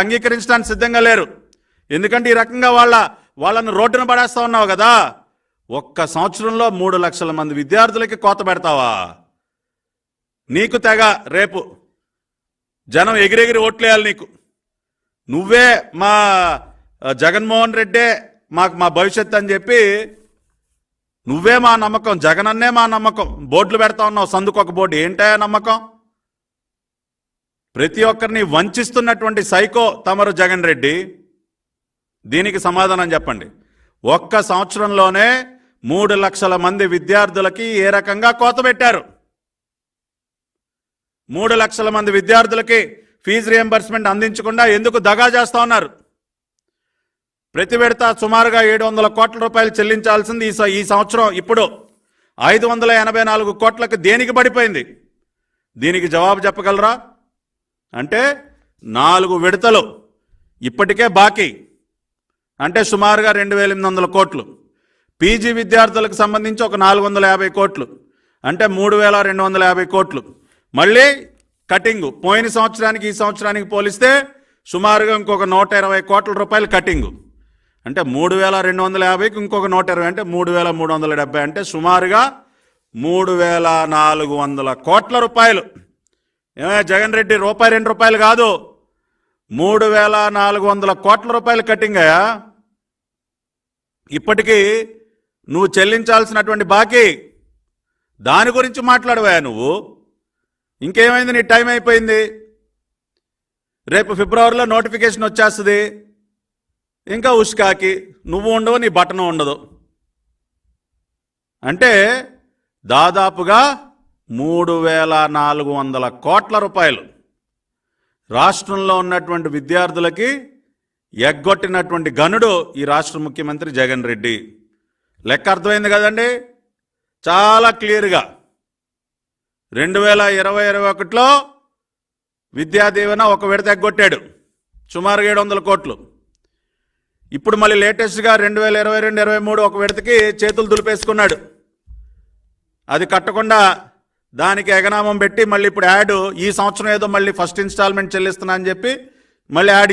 అంగీకరించడానికి సిద్ధంగా లేరు. ఎందుకంటే ఈ రకంగా వాళ్ళను రోడ్డున పడేస్తా ఉన్నావు కదా. ఒక్క సంవత్సరంలో 3 లక్షల మంది విద్యార్థులకి కోత పెడతావా? నీకు తెగ రేపు జనం ఎగిరెగిరి ఓట్లేయాలి నీకు. నువ్వే మా జగన్మోహన్ రెడ్డే మా భవిష్యత్ అని చెప్పి నువ్వే మా నమ్మకం, జగనన్నే మా నమ్మకం, బోర్డులు పెడతా ఉన్నావు, సందుకొక బోర్డు. ఏంటయా నమ్మకం? ప్రతి ఒక్కరిని వంచిస్తున్నటువంటి సైకో తమరు జగన్ రెడ్డి. దీనికి సమాధానం చెప్పండి. ఒక్క సంవత్సరంలోనే 3 లక్షల మంది విద్యార్థులకి ఏ రకంగా కోత పెట్టారు? 3 లక్షల మంది విద్యార్థులకి ఫీజు రియంబర్స్మెంట్ అందించకుండా ఎందుకు దగా చేస్తా ఉన్నారు? ప్రతి విడత సుమారుగా 700 కోట్ల రూపాయలు చెల్లించాల్సింది ఈ సంవత్సరం ఇప్పుడు 584 కోట్లకు దేనికి పడిపోయింది? దీనికి జవాబు చెప్పగలరా? అంటే 4 విడతలు ఇప్పటికే బాకీ, అంటే సుమారుగా 2800 కోట్లు. పీజీ విద్యార్థులకు సంబంధించి ఒక 450 కోట్లు, అంటే 3250 కోట్లు. మళ్ళీ కటింగు పోయిన సంవత్సరానికి ఈ సంవత్సరానికి పోలిస్తే సుమారుగా ఇంకొక 120 కోట్ల రూపాయలు కటింగు. అంటే 3250కి ఇంకొక 120 అంటే 3370, అంటే సుమారుగా 3400 కోట్ల రూపాయలు. జగన్ రెడ్డి రూపాయి 2 రూపాయలు కాదు, 3400 కోట్ల రూపాయలు కటింగ్ అయ్యా. ఇప్పటికీ నువ్వు చెల్లించాల్సినటువంటి బాకీ. దాని గురించి మాట్లాడవా నువ్వు? ఇంకేమైంది? నీ టైం అయిపోయింది. రేపు ఫిబ్రవరిలో నోటిఫికేషన్ వచ్చేస్తుంది. ఇంకా ఉష్కాకి నువ్వు ఉండవు, నీ బటన్ ఉండదు. అంటే దాదాపుగా 3400 కోట్ల రూపాయలు రాష్ట్రంలో ఉన్నటువంటి విద్యార్థులకి ఎగ్గొట్టినటువంటి గనుడు ఈ రాష్ట్ర ముఖ్యమంత్రి జగన్ రెడ్డి. లెక్క అర్థమైంది కదండి? చాలా క్లియర్గా 2020-21లో విద్యా దీవెన ఒక విడత ఎగ్గొట్టాడు, సుమారుగా 700 కోట్లు. ఇప్పుడు మళ్ళీ లేటెస్ట్గా 2022-23 ఒక విడతకి చేతులు దులిపేసుకున్నాడు. అది కట్టకుండా దానికి ఎగనామం పెట్టి మళ్ళీ ఇప్పుడు యాడ్, ఈ సంవత్సరం ఏదో మళ్ళీ ఫస్ట్ ఇన్స్టాల్మెంట్ చెల్లిస్తున్నా అని చెప్పి మళ్ళీ యాడ్